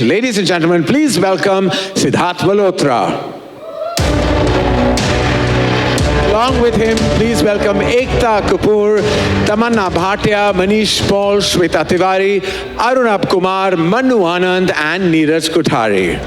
Ladies and gentlemen, please welcome Siddharth Malhotra. Along with him, please welcome Ekta Kapoor, Tamanna Bhatia, Manish Paul, Shweta Tiwari, Arunabh Kumar, Manu Anand, and Neeraj Kothari.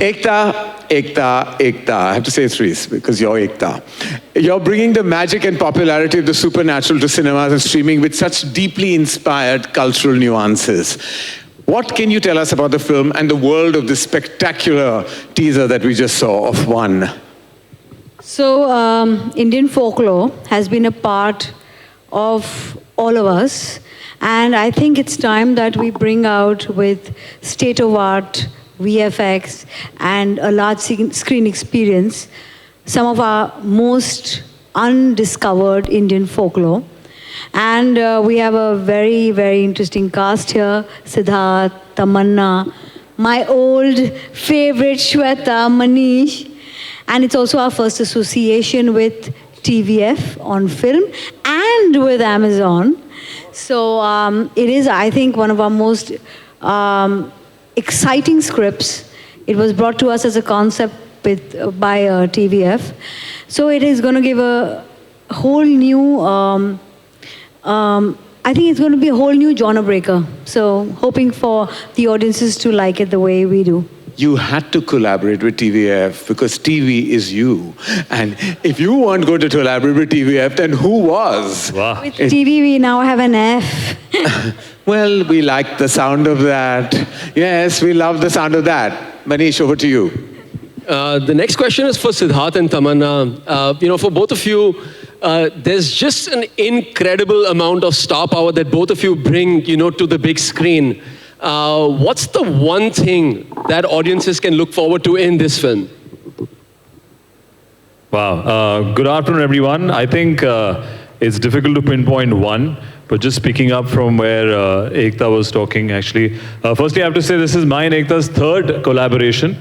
Ekta. I have to say threes because you're Ekta. You're bringing the magic and popularity of the supernatural to cinemas and streaming with such deeply inspired cultural nuances. What can you tell us about the film and the world of this spectacular teaser that we just saw of One? So, Indian folklore has been a part of all of us, and I think it's time that we bring out with state-of-art VFX and a large screen experience some of our most undiscovered Indian folklore. And we have a very, very interesting cast here. Siddharth, Tamanna, my old favorite Shweta, Manish. And it's also our first association with TVF on film and with Amazon. So it is, I think, one of our most exciting scripts. It was brought to us as a concept by TVF. So it is going to give a whole new, I think it's going to be a whole new genre breaker. So hoping for the audiences to like it the way we do. You had to collaborate with TVF because TV is you. And if you weren't going to collaborate with TVF, then who was? Wow. With TV, we now have an F. Well, we like the sound of that. Yes, we love the sound of that. Manish, over to you. The next question is for Siddharth and Tamanna. For both of you, there's just an incredible amount of star power that both of you bring, to the big screen. What's the one thing that audiences can look forward to in this film? Wow. Good afternoon, everyone. I think it's difficult to pinpoint one, but just picking up from where Ekta was talking, actually. Firstly, I have to say this is mine and Ekta's third collaboration,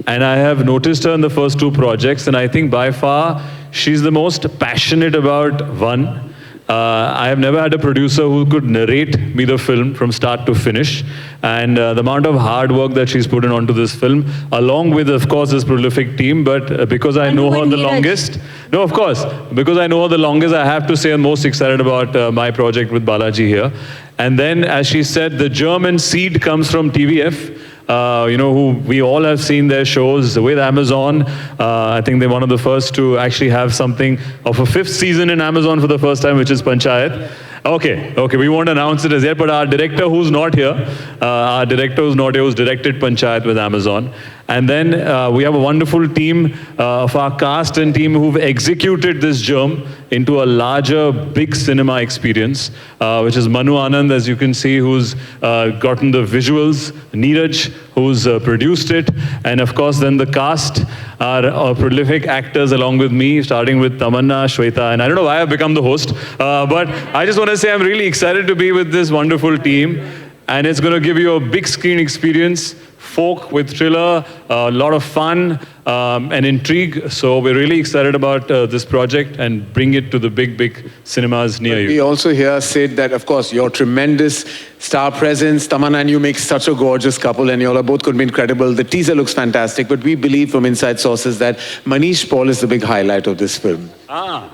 and I have noticed her in the first two projects, and I think by far she's the most passionate about One. I have never had a producer who could narrate me the film from start to finish. And the amount of hard work that she's put in onto this film, along with, of course, this prolific team, but because I know her the longest, no, of course, because I know her the longest, I have to say I'm most excited about my project with Balaji here. And then, as she said, the German seed comes from TVF. Who we all have seen their shows with Amazon. I think they're one of the first to actually have something of a fifth season in Amazon for the first time, which is Panchayat. Okay, we won't announce it as yet, but our director who's not here, who's directed Panchayat with Amazon. And then we have a wonderful team of our cast and team who've executed this germ into a larger, big cinema experience, which is Manu Anand, as you can see, who's gotten the visuals, Neeraj, who's produced it, and of course then the cast are prolific actors along with me, starting with Tamanna, Shweta, and I don't know why I've become the host, but I just want to say I'm really excited to be with this wonderful team, and it's going to give you a big screen experience, folk with thriller, a lot of fun and intrigue. So we're really excited about this project and bring it to the big cinemas near you. We also hear, Sid, that of course your tremendous star presence, Tamanna and you make such a gorgeous couple and you all are both going to be incredible. The teaser looks fantastic, but we believe from inside sources that Manish Paul is the big highlight of this film.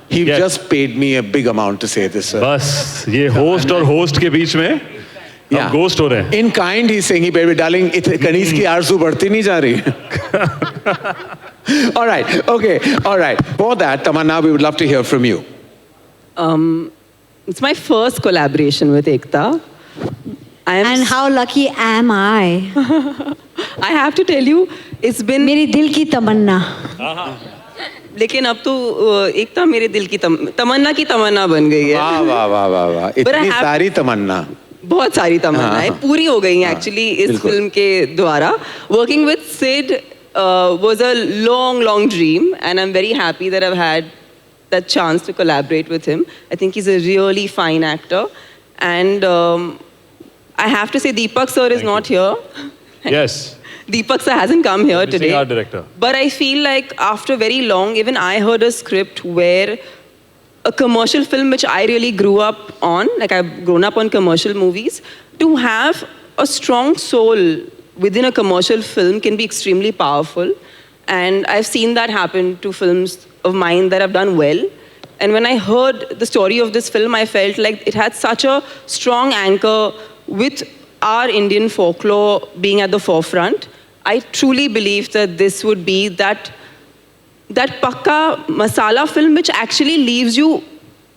He just paid me a big amount to say this, sir. बस ये host और host के बीच में Yeah. ghost हो रहे हैं. In kind, he's saying, he baby darling, कनीज की आरज़ू बढ़ती नहीं जा रही. All right, okay, all right. For that, Tamanna, we would love to hear from you. It's my first collaboration with Ekta. And how lucky am I? I have to tell you, it's been. मेरी दिल की तमन्ना. लेकिन अब तो एकता मेरे दिल की तमन्ना की तमन्ना बन गई है. वाह वाह वाह वाह वाह, इतनी सारी तमन्ना. बहुत सारी तमन्नाएं पूरी हो गई हैं एक्चुअली इस फिल्म के द्वारा. Working with Sid was a long dream, and I'm very happy that I've had that chance to collaborate with him. I think he's a really fine actor, and I have to say Deepak sir is not here. Yes. Deepak sir hasn't come here Missing today. our director. But I feel like after very long, even I heard a script where a commercial film which I really grew up on, like I've grown up on commercial movies, to have a strong soul within a commercial film can be extremely powerful. And I've seen that happen to films of mine that have done well. And when I heard the story of this film, I felt like it had such a strong anchor with our Indian folklore being at the forefront. I truly believe that this would be that pakka masala film which actually leaves you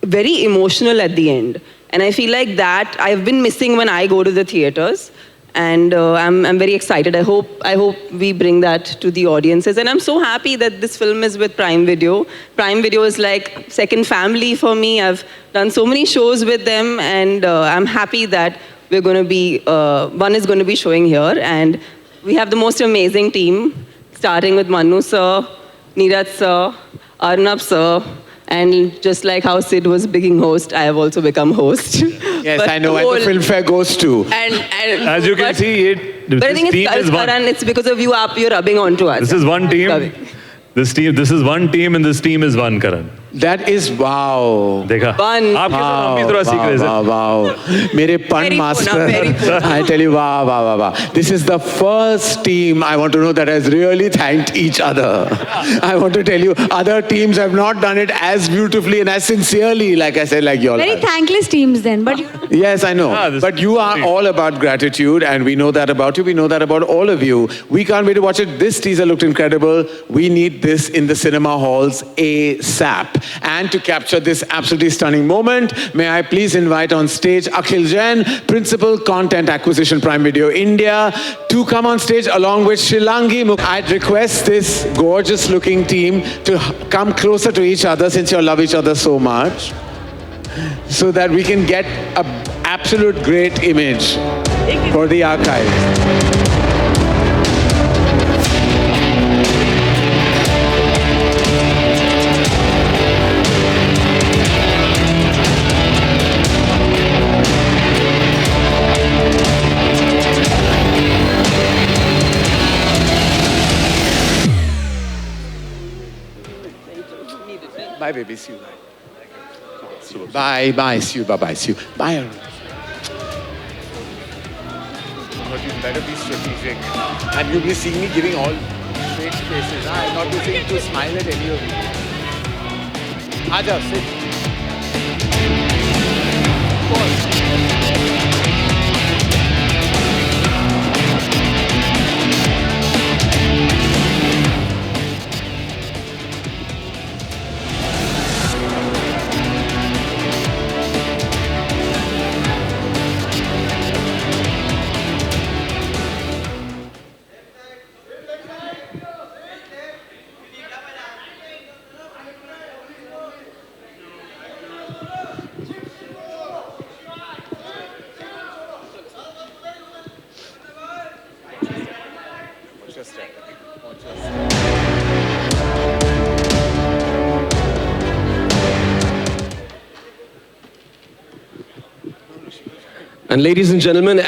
very emotional at the end. And I feel like that I've been missing when I go to the theaters. And I'm very excited. I hope we bring that to the audiences. And I'm so happy that this film is with Prime Video. Prime Video is like second family for me. I've done so many shows with them, and I'm happy that we're going to be, one is going to be showing here. And we have the most amazing team, starting with Manu sir, Neeraj sir, Arnab sir, and just like how Sid was being host, I have also become host. Yes, But I know, and whole- the Filmfare goes to. And As you can but- see, but I think this team it's is one. Karan, it's because of you, you're rubbing onto us. This is one team. Rubbing. This is one team, and this team is one, Karan. That is wow. देखा? One. आपके साथ हम भी थोड़ा सीख रहे थे. Wow. मेरे pun Very master. Pune, very Pune. I tell you, wow. This is the first team I want to know that has really thanked each other. I want to tell you, other teams have not done it as beautifully and as sincerely, like I said, like you all Very have. thankless teams then, but you know. Yes, I know. this But is you are great. all about gratitude, and we know that about you. We know that about all of you. We can't wait to watch it. This teaser looked incredible. We need this in the cinema halls ASAP. And to capture this absolutely stunning moment, may I please invite on stage Akhil Jain, Principal Content Acquisition Prime Video India, to come on stage along with Shilangi. I'd request this gorgeous looking team to come closer to each other since you love each other so much, so that we can get an absolute great image for the archives. Bye, baby. See you. Bye. See you. Bye. See you. Bye. Arun. But you better be strategic. And you'll be seeing me giving all straight faces. I'll not be seeing to smile at any of you. Aja, sit. And ladies and gentlemen,